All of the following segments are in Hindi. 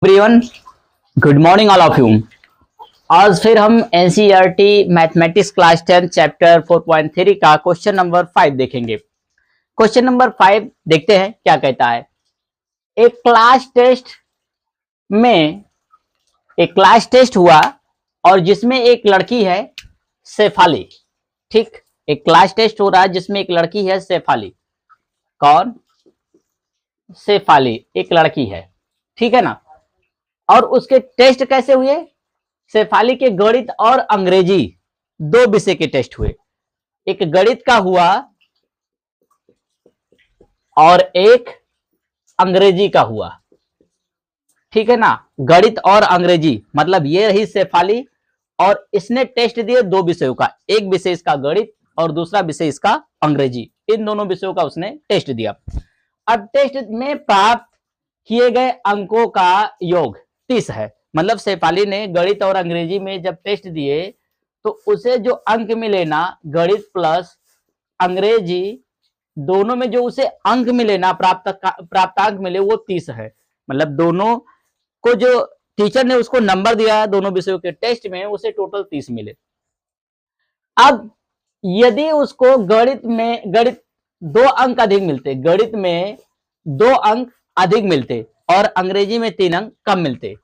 Everyone, good morning all of you. आज फिर हम एनसीईआरटी मैथमेटिक्स क्लास 10 चैप्टर 4.3 का क्वेश्चन नंबर 5 देखेंगे। क्वेश्चन नंबर 5 देखते हैं क्या कहता है। एक क्लास टेस्ट हुआ और जिसमें एक लड़की है शेफाली। ठीक, एक क्लास टेस्ट हो रहा है जिसमें एक लड़की है शेफाली। कौन? शेफाली एक लड़की है, ठीक है ना। और उसके टेस्ट कैसे हुए? शेफाली के गणित और अंग्रेजी दो विषय के टेस्ट हुए। एक गणित का हुआ और एक अंग्रेजी का हुआ, ठीक है ना। गणित और अंग्रेजी मतलब ये रही शेफाली, और इसने टेस्ट दिए दो विषयों का, एक विषय इसका गणित और दूसरा विषय इसका अंग्रेजी। इन दोनों विषयों का उसने टेस्ट दिया। अब टेस्ट में प्राप्त किए गए अंकों का योग 30 है। मतलब शेफाली ने गणित और अंग्रेजी में जब टेस्ट दिए तो उसे जो अंक मिले ना, गणित प्लस अंग्रेजी दोनों में जो उसे अंक मिले ना, प्राप्तांक मिले, वो 30 है। मतलब दोनों को जो टीचर ने उसको नंबर दिया दोनों विषयों के टेस्ट में, उसे टोटल 30 मिले। अब यदि उसको गणित 2 अंक अधिक मिलते, गणित में 2 अंक अधिक मिलते और अंग्रेजी में 3 अंक कम मिलते,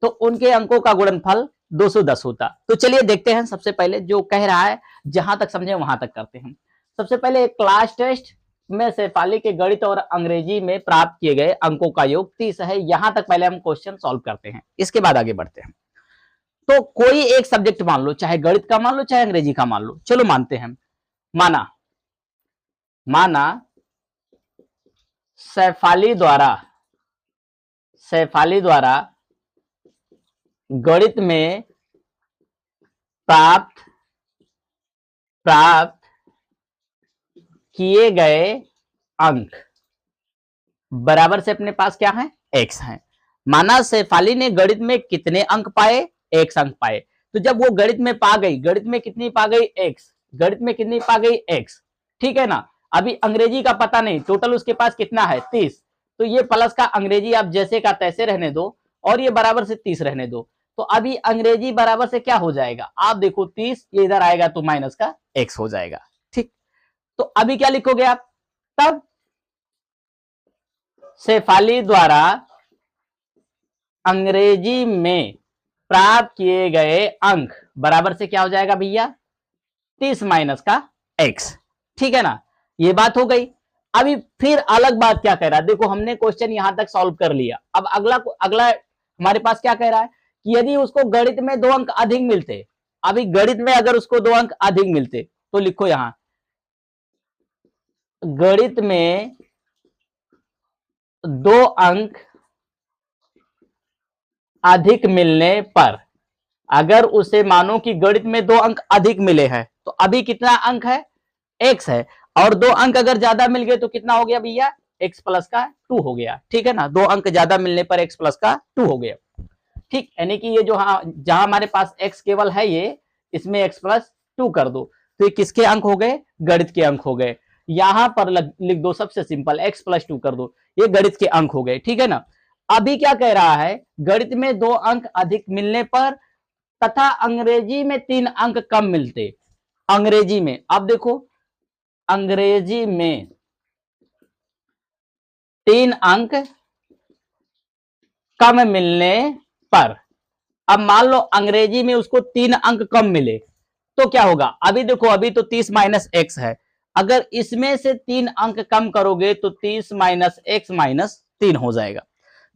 तो उनके अंकों का गुणनफल 210 होता। तो चलिए देखते हैं। सबसे पहले जो कह रहा है, जहां तक समझे वहां तक करते हैं। सबसे पहले एक क्लास टेस्ट में शेफाली के गणित और अंग्रेजी में प्राप्त किए गए अंकों का योग 30 है। यहां तक पहले हम क्वेश्चन सॉल्व करते हैं, इसके बाद आगे बढ़ते हैं। तो कोई एक सब्जेक्ट मान लो, चाहे गणित का मान लो चाहे अंग्रेजी का मान लो। चलो मानते हैं। माना शेफाली द्वारा गणित में प्राप्त किए गए अंक बराबर से अपने पास क्या है? x है। माना शेफाली ने गणित में कितने अंक पाए? x अंक पाए। तो जब वो गणित में पा गई, गणित में कितनी पा गई? x। गणित में कितनी पा गई? x, ठीक है ना। अभी अंग्रेजी का पता नहीं, टोटल उसके पास कितना है? 30। तो ये प्लस का अंग्रेजी आप जैसे का तैसे रहने दो और ये बराबर से 30 रहने दो। तो अभी अंग्रेजी बराबर से क्या हो जाएगा? आप देखो 30, ये इधर आएगा तो माइनस का x हो जाएगा। ठीक, तो अभी क्या लिखोगे आप? तब शेफाली द्वारा अंग्रेजी में प्राप्त किए गए अंक बराबर से क्या हो जाएगा भैया? 30 माइनस का x, ठीक है ना। ये बात हो गई। अभी फिर अलग बात क्या कह रहा है, देखो हमने क्वेश्चन यहां तक सॉल्व कर लिया। अब अगला हमारे पास क्या कह रहा है कि यदि उसको गणित में 2 अंक अधिक मिलते, अभी गणित में अगर उसको 2 अंक अधिक मिलते तो लिखो यहां, गणित में 2 अंक अधिक मिलने पर, अगर उसे मानो कि गणित में 2 अंक अधिक मिले हैं, तो अभी कितना अंक है? x है। और 2 अंक अगर ज्यादा मिल गए तो कितना हो गया भैया? x प्लस का 2 हो गया, ठीक है ना। 2 अंक ज्यादा मिलने पर x प्लस का 2 हो गया। ठीक, यानी कि ये जो जहां हमारे पास x केवल है, ये इसमें x प्लस 2 कर दो, तो ये किसके अंक हो गए? गणित के अंक हो गए। यहां पर लिख दो, सबसे सिंपल, x प्लस 2 कर दो, ये गणित के अंक हो गए, ठीक है ना। अभी क्या कह रहा है? गणित में 2 अंक अधिक मिलने पर तथा अंग्रेजी में 3 अंक कम मिलते। अंग्रेजी में, अब देखो, अंग्रेजी में 3 अंक कम मिलने पर, अब मान लो अंग्रेजी में उसको 3 अंक कम मिले तो क्या होगा? अभी देखो, अभी तो 30 माइनस एक्स है, अगर इसमें से 3 अंक कम करोगे तो 30 माइनस एक्स माइनस 3 हो जाएगा।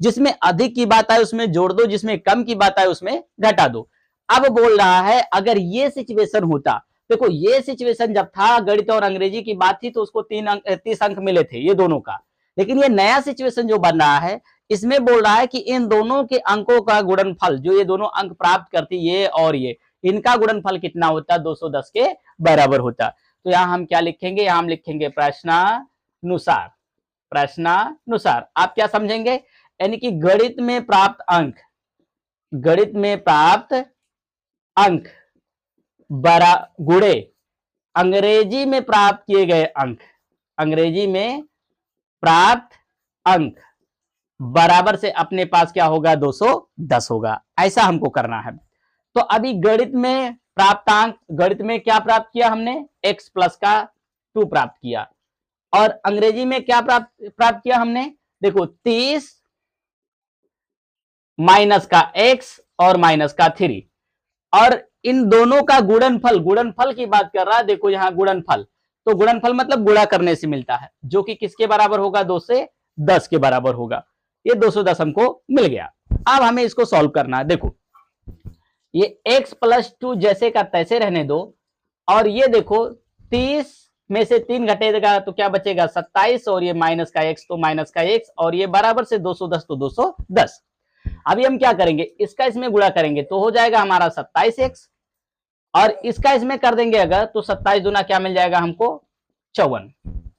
जिसमें अधिक की बात आए उसमें जोड़ दो, जिसमें कम की बात आए उसमें घटा दो। अब बोल रहा है अगर ये सिचुएशन होता, देखो ये सिचुएशन जब था, गणित और अंग्रेजी की बात थी, तो उसको 30 अंक मिले थे ये दोनों का। लेकिन ये नया सिचुएशन जो बन रहा है, इसमें बोल रहा है कि इन दोनों के अंकों का गुणनफल, जो ये दोनों अंक प्राप्त करती, ये और ये, इनका गुणनफल कितना होता? 210 के बराबर होता। तो यहां हम क्या लिखेंगे? यहां हम लिखेंगे प्रश्नानुसार। प्रश्नानुसार आप क्या समझेंगे? यानी कि गणित में प्राप्त अंक बरा गुणे अंग्रेजी में प्राप्त किए गए अंक, अंग्रेजी में प्राप्त अंक बराबर से अपने पास क्या होगा 210 होगा। ऐसा हमको करना है। तो अभी गणित में प्राप्तांक, गणित में क्या प्राप्त किया हमने, x प्लस का 2 प्राप्त किया, और अंग्रेजी में क्या प्राप्त किया हमने, देखो 30 माइनस का x और माइनस का 3, और इन दोनों का गुणनफल, गुणनफल की बात कर रहा है, देखो यहां गुणनफल, तो गुणनफल मतलब गुणा करने से मिलता है, जो कि किसके बराबर होगा, 2 से 10 के बराबर होगा। ये 210 हमको मिल गया। अब हमें इसको सॉल्व करना है। देखो ये x प्लस 2 जैसे का तैसे रहने दो, और ये देखो 30 में से 3 घटेगा तो क्या बचेगा 27, और ये माइनस का x तो माइनस का x, और ये बराबर से 210 तो 210। अभी हम क्या करेंगे, इसका इसमें गुणा करेंगे तो हो जाएगा हमारा 27x, और इसका इसमें कर देंगे अगर तो 27 दूना क्या मिल जाएगा हमको 54।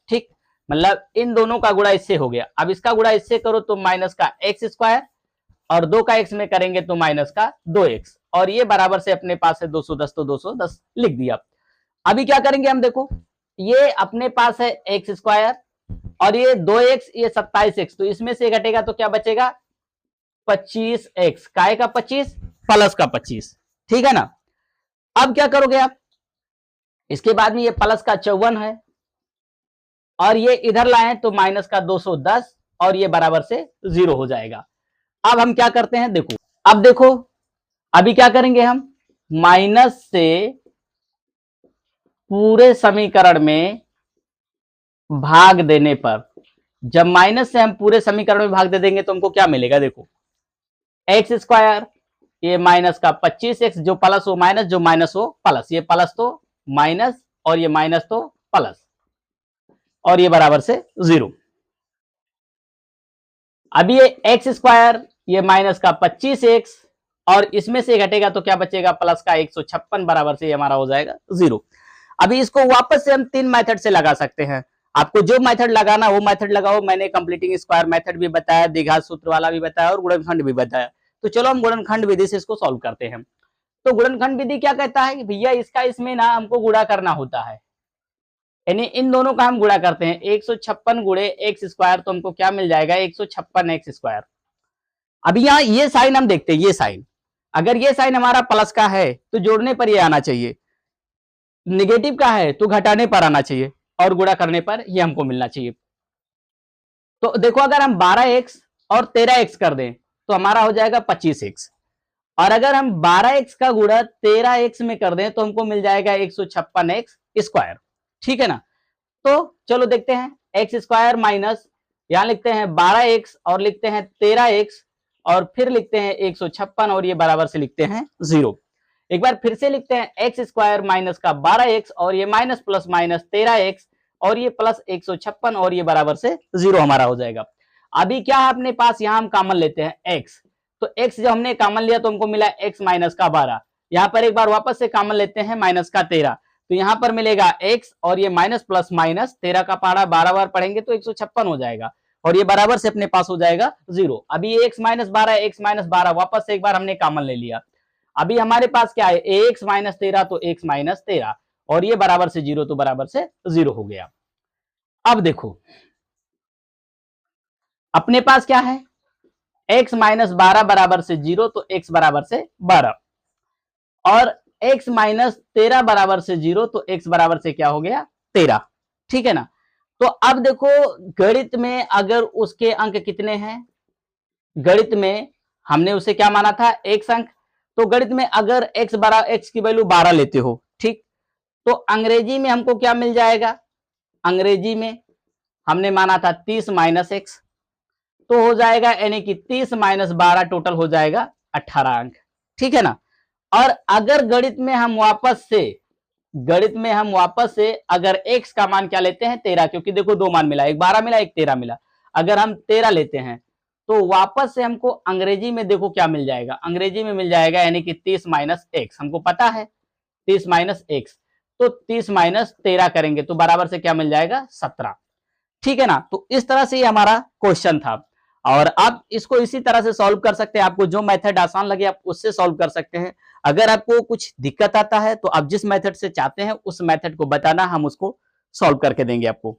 ठीक, मतलब इन दोनों का गुणा इससे हो गया। अब इसका गुणा इससे करो तो माइनस का x स्क्वायर, और 2 का x में करेंगे तो माइनस का 2x, और ये बराबर से अपने पास है 210 तो 210 लिख दिया। अभी क्या करेंगे हम, देखो ये अपने पास है x स्क्वायर, और ये 2x, ये 27x, तो इसमें से घटेगा तो क्या बचेगा 25x, काय का 25 प्लस का 25, ठीक है ना। अब क्या करोगे आप, इसके बाद में ये प्लस का 54 है, और ये इधर लाए तो माइनस का 210, और ये बराबर से 0 हो जाएगा। अब हम क्या करते हैं, देखो अब देखो अभी क्या करेंगे हम, माइनस से पूरे समीकरण में भाग देने पर, जब माइनस से हम पूरे समीकरण में भाग दे देंगे तो हमको क्या मिलेगा, देखो एक्स स्क्वायर, ये माइनस का 25x, जो प्लस हो माइनस, जो माइनस हो प्लस, ये प्लस तो माइनस, और ये माइनस तो प्लस, और ये बराबर से 0। अभी ये एक्स स्क्वायर, ये माइनस का 25x, और इसमें से घटेगा तो क्या बचेगा प्लस का 156, बराबर से ये हमारा हो जाएगा 0। अभी इसको वापस से हम 3 मेथड से लगा सकते हैं। आपको जो मेथड लगाना वो मेथड लगाओ। मैंने कंप्लीटिंग स्क्वायर मेथड भी बताया, द्विघात सूत्र वाला भी बताया, और गुणनखंड भी बताया। तो चलो हम गुणनखंड विधि से इसको सॉल्व करते हैं। तो गुणनखंड विधि क्या कहता है कि भैया इसका इसमें ना हमको गुणा करना होता है, यानी इन दोनों का हम गुणा करते हैं। 156 गुणे एक्स स्क्वायर, तो हमको क्या मिल जाएगा 156 एक्स स्क्वायर। अभी यहाँ ये साइन हम देखते हैं, ये साइन, अगर ये साइन हमारा प्लस का है तो जोड़ने पर ये आना चाहिए, निगेटिव का है तो घटाने पर आना चाहिए, और गुणा करने पर ये हमको मिलना चाहिए। तो देखो अगर हम 12x और 13x कर दें तो हमारा हो जाएगा 25x, और अगर हम 12x का गुणा 13x में कर दें तो हमको मिल जाएगा 156x स्क्वायर, ठीक है ना। तो चलो देखते हैं, एक्स स्क्वायर माइनस, यहां लिखते हैं 12x और लिखते हैं 13x, और फिर लिखते हैं 156, और ये बराबर से लिखते हैं 0। एक बार फिर से लिखते हैं एक्स स्क्वायर माइनस का 12x, और ये माइनस प्लस माइनस 13x, और ये प्लस 156, और ये बराबर से 0 हमारा हो जाएगा। अभी क्या है अपने पास, यहां हम कॉमन लेते हैं x, तो x जब हमने कॉमन लिया तो हमको मिला x माइनस का 12, यहां पर एक बार वापस से कॉमन लेते हैं माइनस का 13, तो यहां पर मिलेगा x, और ये माइनस प्लस माइनस 13 का पारा 12 बार पढ़ेंगे तो 156 हो जाएगा, और ये बराबर से अपने पास हो जाएगा 0। अभी x माइनस 12, x माइनस 12 वापस से एक बार हमने कॉमन ले लिया। अभी हमारे पास क्या है, x माइनस 13 तो x माइनस 13, और ये बराबर से 0 तो बराबर से 0 हो गया। अब देखो अपने पास क्या है, x माइनस 12 बराबर से 0, तो x बराबर से 12, और x माइनस 13 बराबर से 0, तो x बराबर से क्या हो गया 13, ठीक है ना। तो अब देखो गणित में अगर उसके अंक कितने हैं, गणित में हमने उसे क्या माना था, x अंक, तो गणित में अगर x की वैल्यू 12 लेते हो, ठीक, तो अंग्रेजी में हमको क्या मिल जाएगा, अंग्रेजी में हमने माना था 30 माइनस x, तो हो जाएगा यानी कि 30 माइनस 12 टोटल हो जाएगा 18 अंक, ठीक है ना। और अगर गणित में हम वापस से अगर x का मान क्या लेते हैं 13, क्योंकि देखो दो मान मिला, एक 12 मिला एक 13 मिला, अगर हम 13 लेते हैं तो वापस से हमको अंग्रेजी में देखो क्या मिल जाएगा, अंग्रेजी में मिल जाएगा यानी कि 30 माइनस एक्स, हमको पता है 30 माइनस एक्स, तो 30 माइनस 13 करेंगे तो बराबर से क्या मिल जाएगा 17, ठीक है ना। तो इस तरह से ये हमारा क्वेश्चन था, और आप इसको इसी तरह से सॉल्व कर सकते हैं, आपको जो मेथड आसान लगे आप उससे सॉल्व कर सकते हैं। अगर आपको कुछ दिक्कत आता है तो आप जिस मेथड से चाहते हैं उस मेथड को बताना, हम उसको सॉल्व करके देंगे आपको।